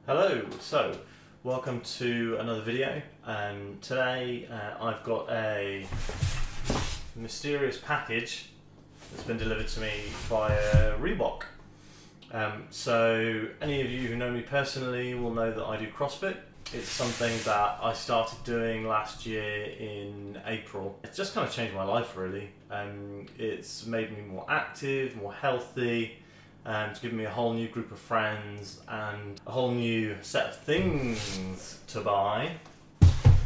Hello, so welcome to another video. Today I've got a mysterious package that's been delivered to me via Reebok. So any of you who know me personally will know that I do CrossFit. It's something that I started doing last year in April. It's just kind of changed my life really. It's made me more active, more healthy. It's given me a whole new group of friends and a whole new set of things to buy.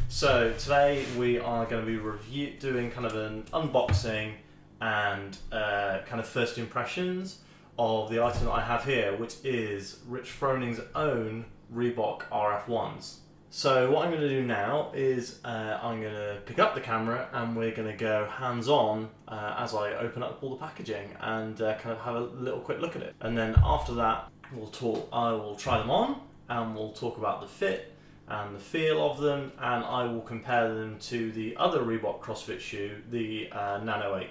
So today we are going to be doing kind of an unboxing and kind of first impressions of the item that I have here, which is Rich Froning's own Reebok RF1s. So what I'm going to do now is I'm going to pick up the camera and we're going to go hands-on as I open up all the packaging and kind of have a little quick look at it. And then after that I will try them on and we'll talk about the fit and the feel of them, and I will compare them to the other Reebok CrossFit shoe, the Nano 8.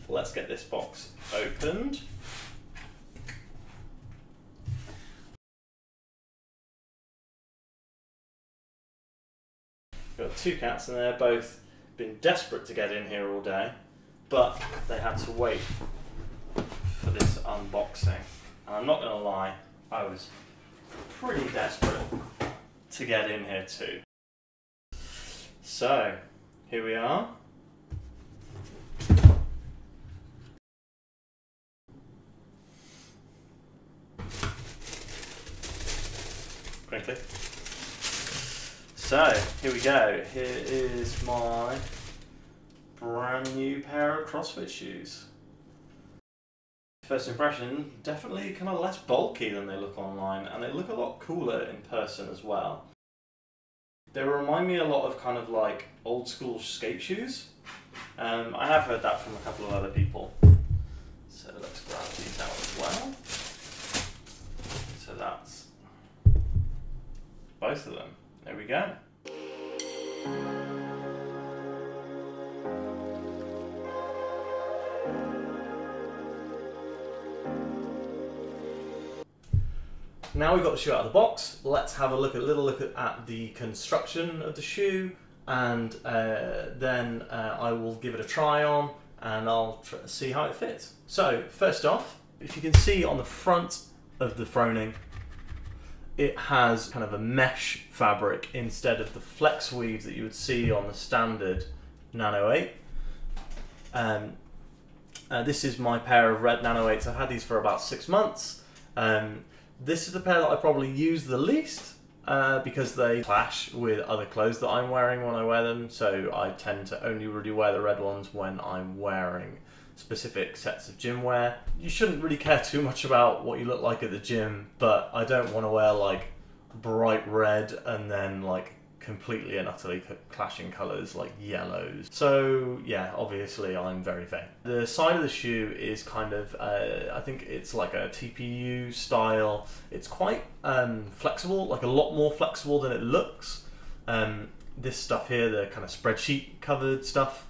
Let's get this box opened. Got two cats and they're both been desperate to get in here all day, but they had to wait for this unboxing. And I'm not going to lie, I was pretty desperate to get in here too. So, here we are. Quickly. So, here we go. Here is my brand new pair of CrossFit shoes. First impression, definitely kind of less bulky than they look online, and they look a lot cooler in person as well. They remind me a lot of kind of like old school skate shoes. I have heard that from a couple of other people. So let's grab these out as well. So that's both of them. There we go. Now we've got the shoe out of the box, let's have a little look at the construction of the shoe, and then I will give it a try on and I'll see how it fits. So first off, if you can see on the front of the Froning, it has kind of a mesh fabric instead of the flex weave that you would see on the standard Nano 8. This is my pair of red Nano 8s. I've had these for about 6 months. This is the pair that I probably use the least because they clash with other clothes that I'm wearing when I wear them. So I tend to only really wear the red ones when I'm wearing specific sets of gym wear. You shouldn't really care too much about what you look like at the gym, but I don't want to wear like bright red and then like completely and utterly clashing colours like yellows. So yeah, obviously I'm very vain. The side of the shoe is kind of, I think it's like a TPU style. It's quite flexible, like a lot more flexible than it looks. This stuff here, the kind of spreadsheet covered stuff.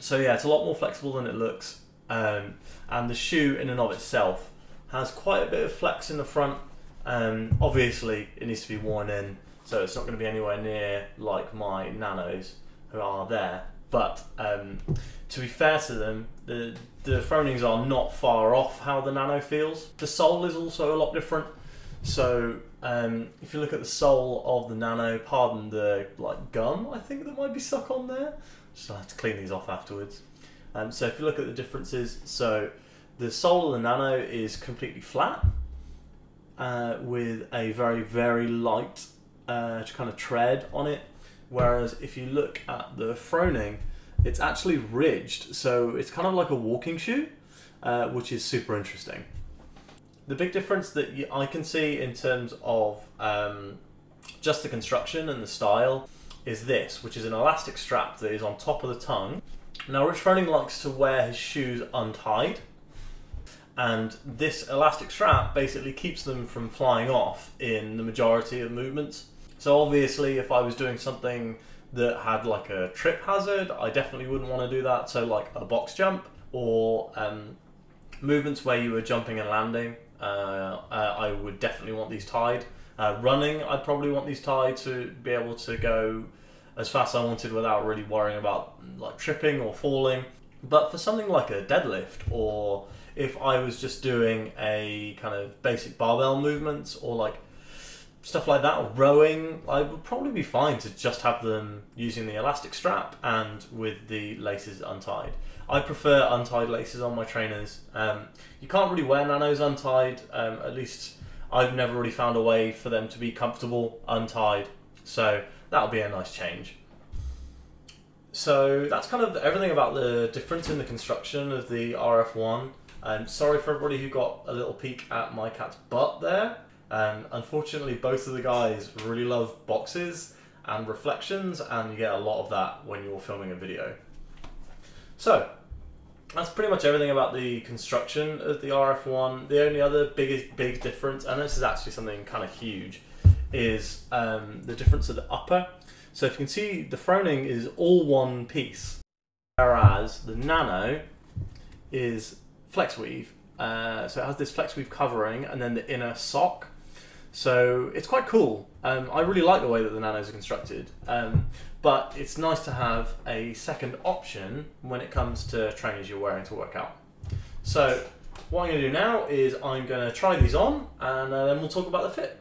So yeah, it's a lot more flexible than it looks, and the shoe in and of itself has quite a bit of flex in the front. Obviously it needs to be worn in, so it's not going to be anywhere near like my Nanos who are there, but to be fair to them, the Fronings are not far off how the Nano feels. The sole is also a lot different, so if you look at the sole of the Nano, pardon the like gum I think that might be stuck on there, just I'll have to clean these off afterwards. So if you look at the differences, so the sole of the Nano is completely flat with a very light kind of tread on it, whereas if you look at the Froning, it's actually ridged, so it's kind of like a walking shoe, which is super interesting. The big difference that I can see in terms of just the construction and the style is this, which is an elastic strap that is on top of the tongue. Now Rich Froning likes to wear his shoes untied, and this elastic strap basically keeps them from flying off in the majority of movements. So obviously if I was doing something that had like a trip hazard, I definitely wouldn't want to do that, so like a box jump or Movements where you were jumping and landing, I would definitely want these tied. Running, I'd probably want these tied to be able to go as fast as I wanted without really worrying about like tripping or falling. But for something like a deadlift, or if I was just doing a kind of basic barbell movements or like stuff like that, or rowing, I would probably be fine to just have them using the elastic strap and with the laces untied. I prefer untied laces on my trainers. You can't really wear nanos untied, at least I've never really found a way for them to be comfortable untied, so that'll be a nice change. So that's kind of everything about the difference in the construction of the RF1. Sorry for everybody who got a little peek at my cat's butt there. Unfortunately, both of the guys really love boxes and reflections, and you get a lot of that when you're filming a video. So that's pretty much everything about the construction of the RF1. The only other big difference, and this is actually something kind of huge, is the difference of the upper. So if you can see, the Froning is all one piece, whereas the Nano is flex weave. So it has this flex weave covering and then the inner sock. So it's quite cool. I really like the way that the Nanos are constructed, but it's nice to have a second option when it comes to trainers you're wearing to work out. So what I'm going to do now is I'm going to try these on, and then we'll talk about the fit.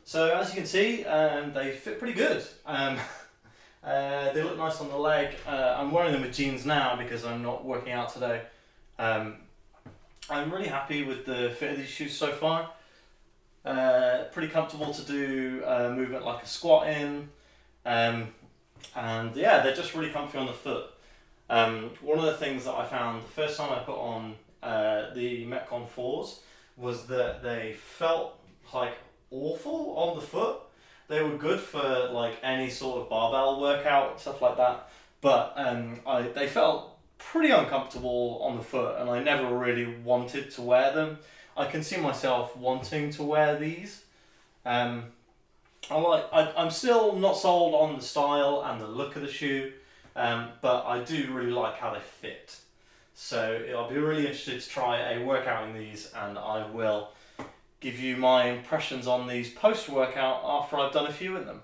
So as you can see, they fit pretty good. They look nice on the leg. I'm wearing them with jeans now because I'm not working out today. I'm really happy with the fit of these shoes so far. Pretty comfortable to do a movement like a squat in. And yeah, they're just really comfy on the foot. One of the things that I found the first time I put on the Metcon 4s was that they felt like awful on the foot. They were good for like any sort of barbell workout, stuff like that, but they felt pretty uncomfortable on the foot, and I never really wanted to wear them. I can see myself wanting to wear these. I'm still not sold on the style and the look of the shoe, but I do really like how they fit. So I'll be really interested to try a workout in these, and I will give you my impressions on these post-workout after I've done a few in them.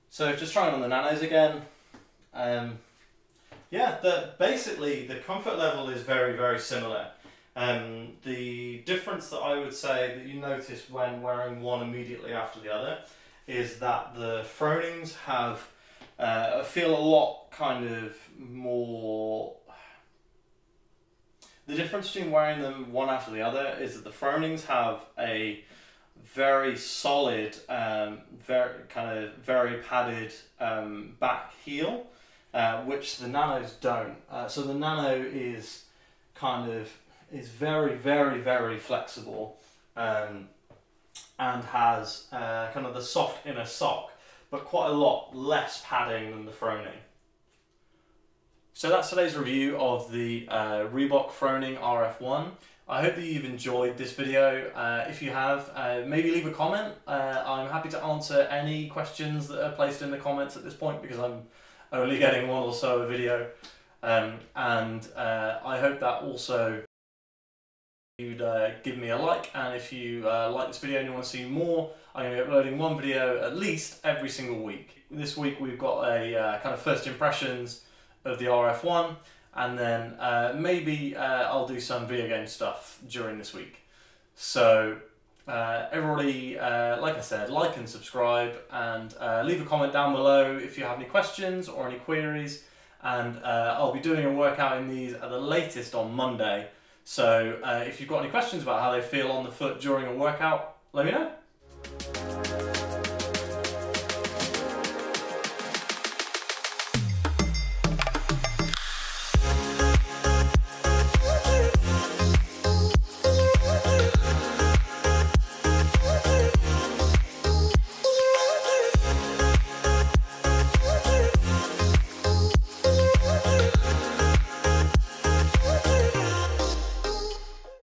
So just trying on the Nanos again. Yeah, basically the comfort level is very, very similar. The difference that I would say that you notice when wearing one immediately after the other is that the Fronings have feel a lot kind of more. The difference between wearing them one after the other is that the Fronings have a very solid, very padded back heel, which the Nanos don't. So the Nano is very, very, very flexible, and has kind of the soft inner sock, but quite a lot less padding than the Froning. So that's today's review of the Reebok Froning RF1. I hope that you've enjoyed this video. If you have, maybe leave a comment. I'm happy to answer any questions that are placed in the comments at this point, because I'm only getting one or so a video. I hope that also you'd give me a like, and if you like this video and you want to see more, I'm going to be uploading one video at least every single week. This week we've got a kind of first impressions of the RF1, and then maybe I'll do some video game stuff during this week. So everybody, like I said, like and subscribe, and leave a comment down below if you have any questions or any queries, and I'll be doing a workout in these at the latest on Monday. So if you've got any questions about how they feel on the foot during a workout, let me know.